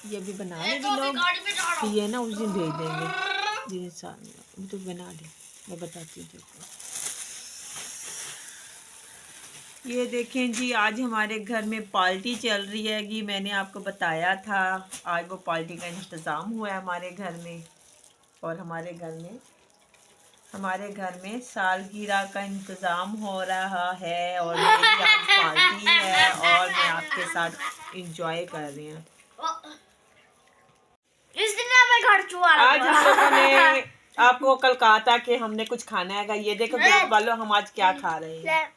ये भी बना लेंगे लोग, तो ये ना उस दिन भेज देंगे जिस साल तो बना दे। मैं बताती हूँ देखो। ये देखें जी, आज हमारे घर में पार्टी चल रही है कि मैंने आपको बताया था, आज वो पार्टी का इंतज़ाम हुआ है हमारे घर में। और हमारे घर में सालगिरह का इंतज़ाम हो रहा है और मेरी आज पार्टी है और मैं आपके साथ इंजॉय कर रही हूँ। इस दिन मैं घर चुआ आज हम लोगों ने आपको कल कहा था कि हमने कुछ खाना है। ये देखो दोस्त वालों, हम आज क्या खा रहे हैं।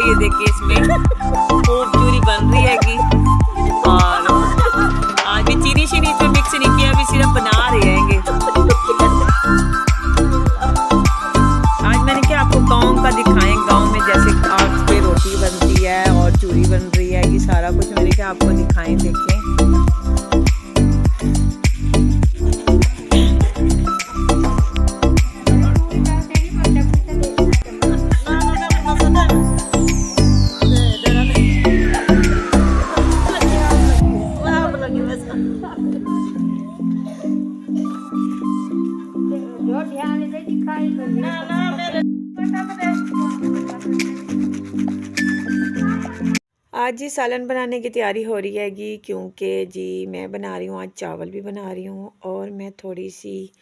ये देखिए इसमें खूब चूरी बन रही है और आज भी चीनी शीनी इसमें मिक्स नहीं किया, अभी सिर्फ बना रहे हैं। आज मैंने क्या आपको गांव का दिखाएं, गांव में जैसे आग पे रोटी बनती है और चूरी बन रही है, ये सारा कुछ मैंने क्या आपको दिखाएं। देखें आज जी सालन बनाने की तैयारी हो रही है क्योंकि जी मैं बना रही हूँ, आज चावल भी बना रही हूँ और मैं थोड़ी सी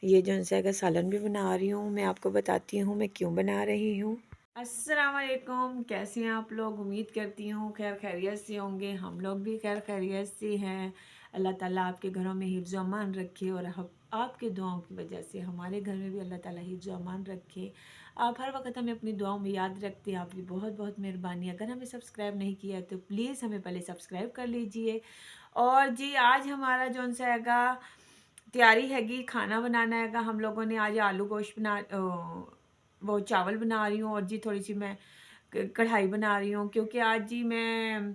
ये जो है सालन भी बना रही हूँ। मैं आपको बताती हूँ मैं क्यों बना रही हूँ। अस्सलाम वालेकुम, कैसे हैं आप लोग? उम्मीद करती हूँ खैर खैरियत से होंगे। हम लोग भी खैर खैरियत से हैं। अल्लाह ताला आपके घरों में हिफ्ज़ व अमान रखे और आपके दुआओं की वजह से हमारे घर में भी अल्लाह ताला हिफ्ज़ व अमान रखे। आप हर वक्त हमें अपनी दुआओं में याद रखते हैं, आपकी बहुत बहुत मेहरबानी। अगर हमें सब्सक्राइब नहीं किया है तो प्लीज़ हमें पहले सब्सक्राइब कर लीजिए। और जी आज हमारा जो हैगा तैयारी हैगी खाना बनाना हैगा। हम लोगों ने आज आलू गोश्त वो चावल बना रही हूँ और जी थोड़ी सी मैं कढ़ाई बना रही हूँ क्योंकि आज जी मैं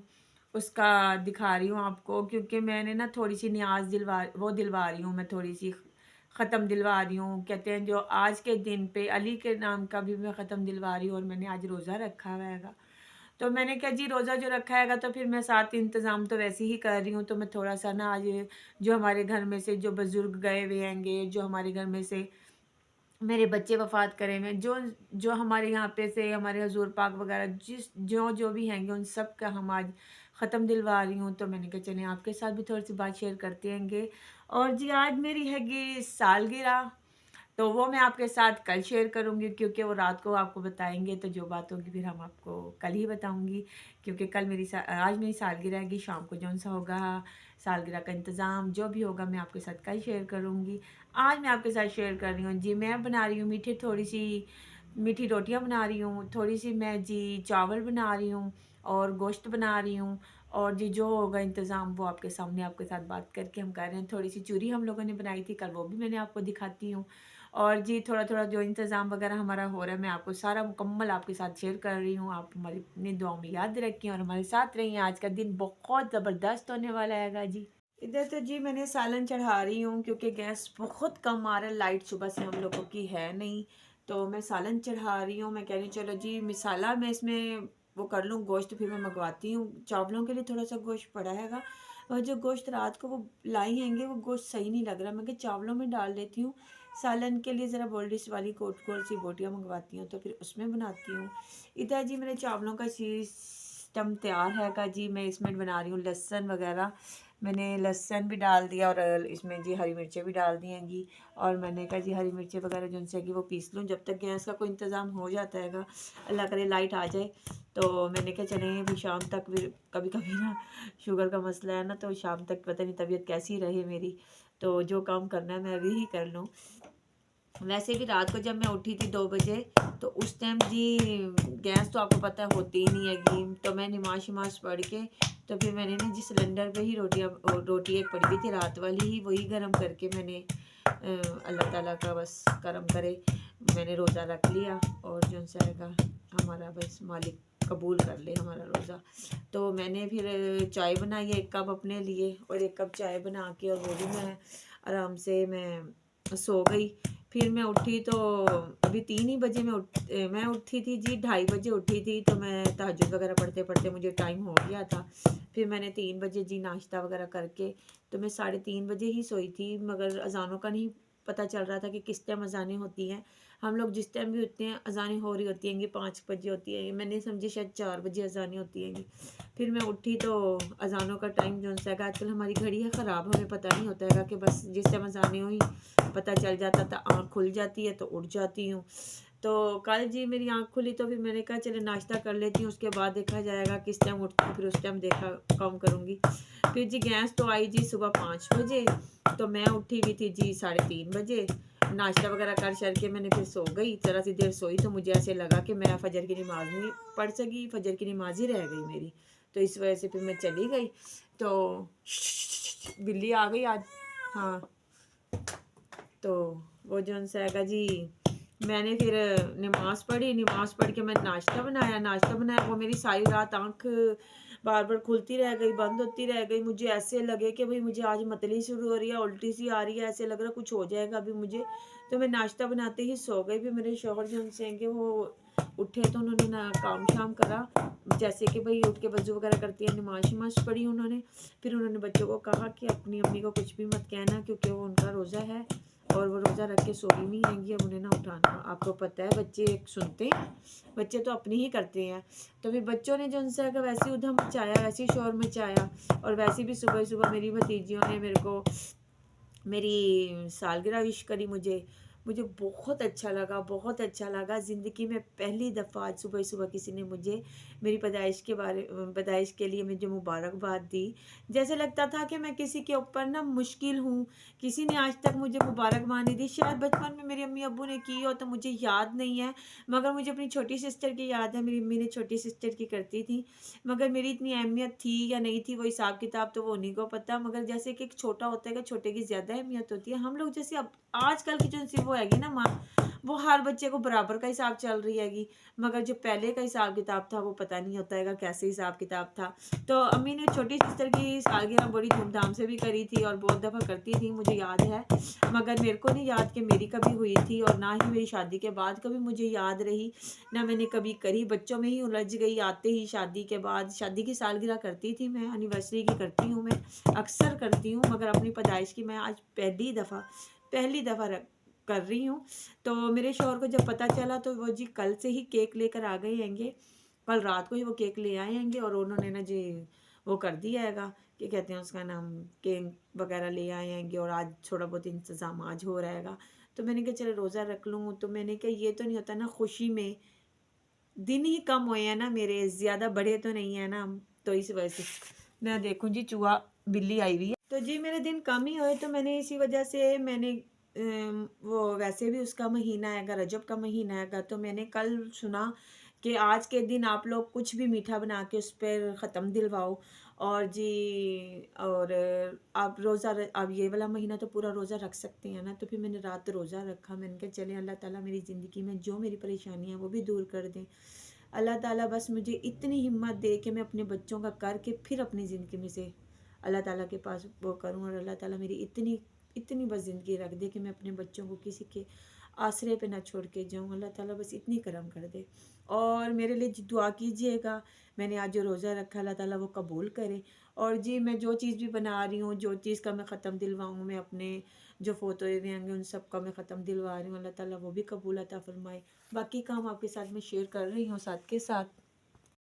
उसका दिखा रही हूँ आपको, क्योंकि मैंने ना थोड़ी सी न्याज दिलवा रही हूँ, मैं थोड़ी सी ख़त्म दिलवा रही हूँ। कहते हैं जो आज के दिन पे अली के नाम का भी मैं ख़त्म दिलवा रही हूँ और मैंने आज रोज़ा रखा हुआ हैगा। तो मैंने कहा जी रोज़ा जो रखा हैगा तो फिर मैं साथ इंतज़ाम तो वैसे ही कर रही हूँ। तो मैं थोड़ा सा ना आज जो हमारे घर में से जो बुज़ुर्ग गए हुए हैंगे, जो हमारे घर में से मेरे बच्चे वफ़ात करे हुए, जो हमारे यहाँ पे से हमारे हज़ूर पाक वग़ैरह जो भी हैंगे उन सब का हम आज ख़त्म दिलवा रही हूँ। तो मैंने कहा चलें आपके साथ भी थोड़ी सी बात शेयर करते हैंगे। और जी आज मेरी हैगी सालगिरह, तो वो मैं आपके साथ कल शेयर करूँगी क्योंकि वो रात को आपको बताएँगे, तो जो बात होगी फिर हम आपको कल ही बताऊँगी क्योंकि आज मेरी सालगिरह हैगी। शाम को जौन-सा होगा सालगिरह का इंतज़ाम जो भी होगा मैं आपके साथ कल शेयर करूँगी। आज मैं आपके साथ शेयर कर रही हूँ जी, मैं बना रही हूँ थोड़ी सी मीठी रोटियाँ बना रही हूँ, थोड़ी सी मैं जी चावल बना रही हूँ और गोश्त बना रही हूँ। और जी जो होगा इंतज़ाम वो आपके सामने आपके साथ बात करके हम कर रहे हैं। थोड़ी सी चूरी हम लोगों ने बनाई थी कल, वो भी मैंने आपको दिखाती हूँ। और जी थोड़ा-थोड़ा जो इंतज़ाम वगैरह हमारा हो रहा है मैं आपको सारा मुकम्मल आपके साथ शेयर कर रही हूँ। आप हमारी अपनी दुआओं में याद रखें और हमारे साथ रहिए। आज का दिन बहुत ज़बरदस्त होने वाला हैगा जी। इधर तो जी मैंने सालन चढ़ा रही हूँ क्योंकि गैस बहुत कम आ रहा है, लाइट सुबह से हम लोगों की है नहीं, तो मैं सालन चढ़ा रही हूँ। मैं कह रही हूँ चलो जी मिसाला मैं इसमें वो कर लूँ गोश्त, फिर मैं मंगवाती हूँ। चावलों के लिए थोड़ा सा गोश्त पड़ा हैगा और जो गोश्त रात को वो लाई हैंगे वो गोश्त सही नहीं लग रहा, मैं चावलों में डाल देती हूँ। सालन के लिए ज़रा बोल्डिस वाली गोल सी बोटियाँ मंगवाती हूँ तो फिर उसमें बनाती हूँ। इधर जी मेरे चावलों का सिस्टम तैयार हैगा जी। मैं इसमें बना रही हूँ लहसुन वगैरह, मैंने लहसुन भी डाल दिया और इसमें जी हरी मिर्चें भी डाल दी हैं जी। और मैंने कहा जी हरी मिर्चें वगैरह जो उनसे कि वो पीस लूँ जब तक गैस का कोई इंतज़ाम हो जाता हैगा। अल्लाह करे लाइट आ जाए तो मैंने कहा चलें भी शाम तक, फिर कभी कभी ना शुगर का मसला है ना, तो शाम तक पता नहीं तबीयत कैसी रहे मेरी, तो जो काम करना है मैं अभी ही कर लूँ। वैसे भी रात को जब मैं उठी थी 2 बजे तो उस टाइम जी गैस तो आपको पता है होती ही नहीं है, तो मैं नमाज शमाज पढ़ के तो फिर मैंने ना जी सिलेंडर पे ही रोटी एक पड़ी हुई थी रात वाली ही, वही गर्म करके मैंने अल्लाह ताला का बस करम करे मैंने रोज़ा रख लिया और जो है हमारा बस मालिक कबूल कर ले हमारा रोज़ा। तो मैंने फिर चाय बनाई है 1 कप अपने लिए और 1 कप चाय बना के, और वो भी मैं आराम से मैं सो गई। फिर मैं उठी तो अभी 3 ही बजे मैं उठी थी जी, 2:30 बजे उठी थी। तो मैं तहज्जुद वगैरह पढ़ते पढ़ते मुझे टाइम हो गया था। फिर मैंने 3 बजे जी नाश्ता वगैरह करके, तो मैं 3:30 बजे ही सोई थी, मगर अजानों का नहीं पता चल रहा था कि किस टाइम अजानें होती हैं। हम लोग जिस टाइम भी उठते हैं अजानें हो रही होती हैं, 5 बजे होती है, मैंने समझी शायद 4 बजे अजानें होती हैं। फिर मैं उठी तो अजानों का टाइम जो है आजकल हमारी घड़ी है ख़राब, हमें पता नहीं होता है कि बस जिस टाइम अजानें हुई पता चल जाता था, आँख खुल जाती है तो उठ जाती हूँ। तो कल जी मेरी आँख खुली तो फिर मैंने कहा चले नाश्ता कर लेती हूँ, उसके बाद देखा जाएगा किस टाइम उठती हूँ, फिर उस टाइम देखा काम करूँगी। फिर जी गैस तो आई जी सुबह 5 बजे, तो मैं उठी हुई थी जी 3:30 बजे। नाश्ता वगैरह कर शर के मैंने फिर सो गई, ज़रा सी देर सोई तो मुझे ऐसे लगा कि मैं फ़जर की नमाज़ नहीं पढ़ सकी, फ़जर की नमाज़ ही रह गई मेरी। तो इस वजह से फिर मैं चली गई। तो बिल्ली आ गई आज, हाँ। तो वो जो है जी मैंने फिर नमाज़ पढ़ी, नमाज़ पढ़ के मैं नाश्ता बनाया। वो मेरी सारी रात आँख बार बार खुलती रह गई, बंद होती रह गई। मुझे ऐसे लगे कि भाई मुझे आज मतली शुरू हो रही है, उल्टी सी आ रही है, ऐसे लग रहा कुछ हो जाएगा अभी मुझे। तो मैं नाश्ता बनाते ही सो गई। फिर मेरे शौहर जो हैं वो उठे तो उन्होंने ना काम शाम करा, जैसे कि भाई उठ के वज़ू वगैरह करती है, नमाज़ पढ़ी उन्होंने। फिर उन्होंने बच्चों को कहा कि अपनी अम्मी को कुछ भी मत कहना, क्योंकि वो उनका रोज़ा है और वो रोज़ा रख के सोई नहीं रहेंगी, अब उन्हें ना उठाना। आपको पता है बच्चे सुनते हैं, बच्चे तो अपनी ही करते हैं। तो फिर बच्चों ने जो उनसे अगर वैसे उधम मचाया, वैसे शोर मचाया, और वैसे भी सुबह सुबह मेरी भतीजियों ने मेरे को मेरी सालगिरह विश करी मुझे बहुत अच्छा लगा, बहुत अच्छा लगा। ज़िंदगी में पहली दफ़ा आज सुबह-सुबह किसी ने मुझे मेरी पैदाइश के लिए मुझे मुबारकबाद दी। जैसे लगता था कि मैं किसी के ऊपर ना मुश्किल हूँ, किसी ने आज तक मुझे मुबारकबाद नहीं दी। शायद बचपन में मेरी अम्मी-अब्बू ने की हो तो मुझे याद नहीं है, मगर मुझे अपनी छोटी सिस्टर की याद है, मेरी अम्मी ने छोटी सिस्टर की करती थी। मगर मेरी इतनी अहमियत थी या नहीं थी वो हिसाब-किताब तो वो उन्हीं को पता, मगर जैसे कि एक छोटा होता है कि छोटे की ज़्यादा अहमियत होती है। हम लोग जैसे अब आजकल की जो सी वो हैगी ना माँ, वो हर बच्चे को बराबर का हिसाब चल रही हैगी, मगर जो पहले का हिसाब-किताब था वो पता नहीं होता हैगा कैसे हिसाब-किताब था। तो अम्मी ने छोटी सिस्टर की सालगिरह बड़ी धूमधाम से भी करी थी और बहुत दफ़ा करती थी, मुझे याद है। मगर मेरे को नहीं याद कि मेरी कभी हुई थी, और ना ही मेरी शादी के बाद कभी मुझे याद रही, ना मैंने कभी करी। बच्चों में ही उलझ गई आते ही। शादी के बाद शादी की सालगिरह करती थी मैं, एनिवर्सरी की करती हूँ मैं, अक्सर करती हूँ, मगर अपनी पैदाइश की मैं आज पहली दफ़ा कर रही हूँ। तो मेरे शौहर को जब पता चला तो वो जी कल से ही केक लेकर आ गए हैंगे, कल रात को ही वो केक ले आए हैंगे, और उन्होंने ना जी वो कर दिया हैगा, क्या कहते हैं उसका नाम, केक वगैरह ले आए हैंगे, और आज थोड़ा बहुत इंतज़ाम आज हो रहेगा। तो मैंने कहा चलो रोज़ा रख लूँ, तो मैंने कहा ये तो नहीं होता ना, खुशी में दिन ही कम हुए हैं ना मेरे, ज़्यादा बड़े तो नहीं है ना, तो इस वजह से मैं देखूँ जी चूहा बिल्ली आई हुई है, तो जी मेरे दिन कम ही हुए। तो मैंने इसी वजह से मैंने वो वैसे भी उसका महीना आएगा, रजब का महीना आएगा, तो मैंने कल सुना कि आज के दिन आप लोग कुछ भी मीठा बना के उस पर ख़त्म दिलवाओ, और जी और आप रोज़ा अब ये वाला महीना तो पूरा रोज़ा रख सकते हैं ना। तो फिर मैंने रात रोज़ा रखा, मैंने कहा चले अल्लाह ताला मेरी ज़िंदगी में जो मेरी परेशानियाँ हैं वो भी दूर कर दें। अल्लाह ताला बस मुझे इतनी हिम्मत दे कि मैं अपने बच्चों का करके फिर अपनी ज़िंदगी में से अल्लाह ताला के पास वो करूँ, और अल्लाह ताला मेरी इतनी इतनी बस ज़िंदगी रख दे कि मैं अपने बच्चों को किसी के आसरे पे ना छोड़ के जाऊँ। अल्लाह ताला बस इतनी करम कर दे, और मेरे लिए जी दुआ कीजिएगा। मैंने आज जो रोज़ा रखा अल्लाह ताला वो कबूल करे, और जी मैं जो चीज़ भी बना रही हूँ, जो चीज़ का मैं ख़त्म दिलवाऊँ, मैं अपने जो फ़ोटो हुए होंगे उन सब का मैं ख़त्म दिलवा रही हूँ, अल्लाह ताला वो भी कबूल अता फ़रमाए। बाकी काम आपके साथ मैं शेयर कर रही हूँ साथ के साथ।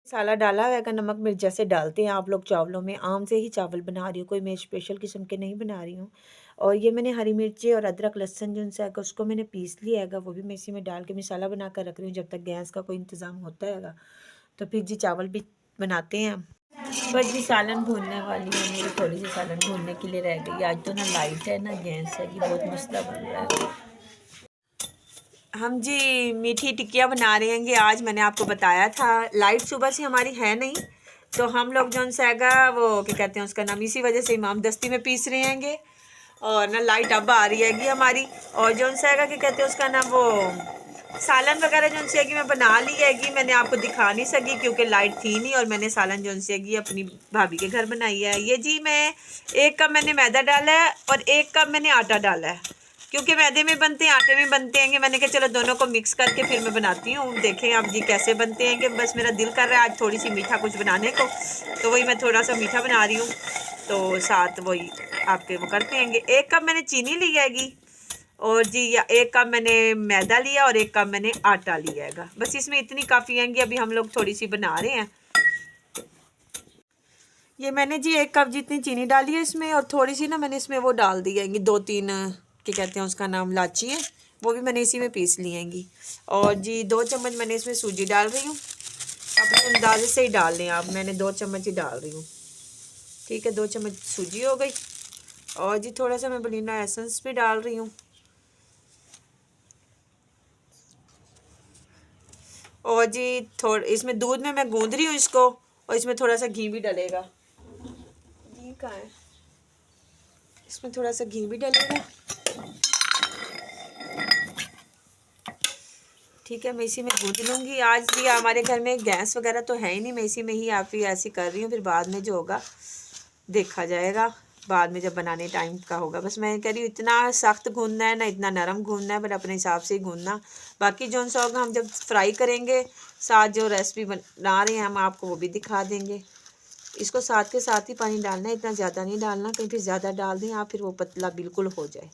मसाला डाला हुआ है, नमक मिर्च जैसे डालते हैं आप लोग चावलों में, आम से ही चावल बना रही हूँ, कोई मैं स्पेशल किस्म के नहीं बना रही हूँ। और ये मैंने हरी मिर्ची और अदरक लहसुन जो है उसको मैंने पीस लिया है, वो भी मैं इसी में डाल के मसाला बना कर रख रही हूँ जब तक गैस का कोई इंतज़ाम होता है। तो फिर जी चावल भी बनाते हैं। बस जी सालन भूनने वाली है, मेरी थोड़ी सी सालन भूनने के लिए रह गई। आज तो ना लाइट है ना गैस है कि बहुत मसला बन रहा है। हम जी मीठी टिक्कियाँ बना रहे हैं। आज मैंने आपको बताया था लाइट सुबह से हमारी है नहीं, तो हम लोग जो हैगा वो क्या कहते हैं उसका नाम, इसी वजह से इमाम दस्ती में पीस रहे हैंगे, और ना लाइट अब आ रही हैगी हमारी। और जो हैगा क्या कहते हैं उसका नाम, वो सालन वगैरह जो सी मैं बना ली हैगी, मैंने आपको दिखा नहीं सकी क्योंकि लाइट थी नहीं, और मैंने सालन जो सी अपनी भाभी के घर बनाई है। ये जी मैं 1 कप मैंने मैदा डाला है और 1 कप मैंने आटा डाला है, क्योंकि मैदे में बनते हैं आटे में बनते हैं। मैंने कहा चलो दोनों को मिक्स करके फिर मैं बनाती हूँ। देखें आप जी कैसे बनते हैं, कि बस मेरा दिल कर रहा है आज थोड़ी सी मीठा कुछ बनाने को, तो वही मैं थोड़ा सा मीठा बना रही हूँ। तो साथ वही आपके वो करते हैं। 1 कप मैंने चीनी ली हैगी, और जी या 1 कप मैंने मैदा लिया और 1 कप मैंने आटा लिया हैगा। बस इसमें इतनी काफ़ी आएंगी। अभी हम लोग थोड़ी सी बना रहे हैं। ये मैंने जी 1 कप जितनी चीनी डाली है इसमें, और थोड़ी सी ना मैंने इसमें वो डाल दी हैगी 2-3 क्या कहते हैं उसका नाम, इलायची है, वो भी मैंने इसी में पीस ली हैंगी। और जी 2 चम्मच मैंने इसमें सूजी डाल रही हूँ। अपने अंदाजे से ही डाल लें आप, मैंने 2 चम्मच ही डाल रही हूँ। ठीक है, 2 चम्मच सूजी हो गई। और जी थोड़ा सा मैं वनीला एसेंस भी डाल रही हूँ। और जी थोड़ा इसमें दूध में मैं गूंद रही हूँ इसको, और इसमें थोड़ा सा घी भी डलेगा। घी कहाँ है? इसमें थोड़ा सा घी भी डलेगा। ठीक है, मैं इसी में गूंद लूँगी। आज भी हमारे घर में गैस वगैरह तो है ही नहीं, मैं इसी में ही आप ही ऐसी कर रही हूँ। फिर बाद में जो होगा देखा जाएगा, बाद में जब बनाने टाइम का होगा। बस मैं कह रही हूँ इतना सख्त गूंदना है ना, इतना नरम गूंदना है, पर अपने हिसाब से ही गूंदना। बाकी जौन सा होगा हम जब फ्राई करेंगे, साथ जो रेसिपी बना रहे हैं हम आपको वो भी दिखा देंगे। इसको साथ के साथ ही पानी डालना है, इतना ज़्यादा नहीं डालना, कहीं फिर ज़्यादा डाल दें आप फिर वो पतला बिल्कुल हो जाए।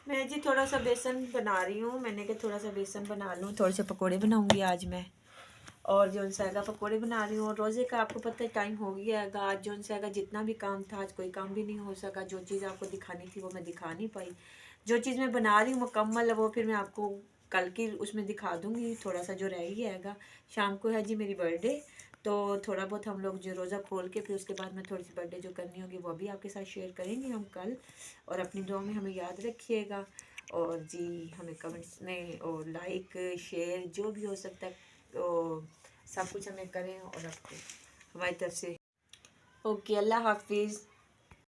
मैं जी थोड़ा सा बेसन बना रही हूँ। मैंने कहा थोड़ा सा बेसन बना लूँ, थोड़े से पकोड़े बनाऊँगी आज मैं। और जो सा पकोड़े बना रही हूँ। और रोज़े का आपको पता है टाइम हो गया है। आज जो सा जितना भी काम था, आज कोई काम भी नहीं हो सका। जो चीज़ आपको दिखानी थी वो मैं दिखा नहीं पाई। जो चीज़ मैं बना रही हूँ मुकम्मल है, वो फिर मैं आपको कल की उसमें दिखा दूँगी। थोड़ा सा जो रह गया हैगा, शाम को है जी मेरी बर्थडे, तो थोड़ा बहुत हम लोग जो रोज़ा खोल के फिर उसके बाद में थोड़ी सी बर्थडे जो करनी होगी वो भी आपके साथ शेयर करेंगे हम कल। और अपनी दुआ में हमें याद रखिएगा। और जी हमें कमेंट्स में और लाइक शेयर जो भी हो सकता है तो सब कुछ हमें करें। और आपको हमारी तरफ से ओके, अल्लाह हाफिज़।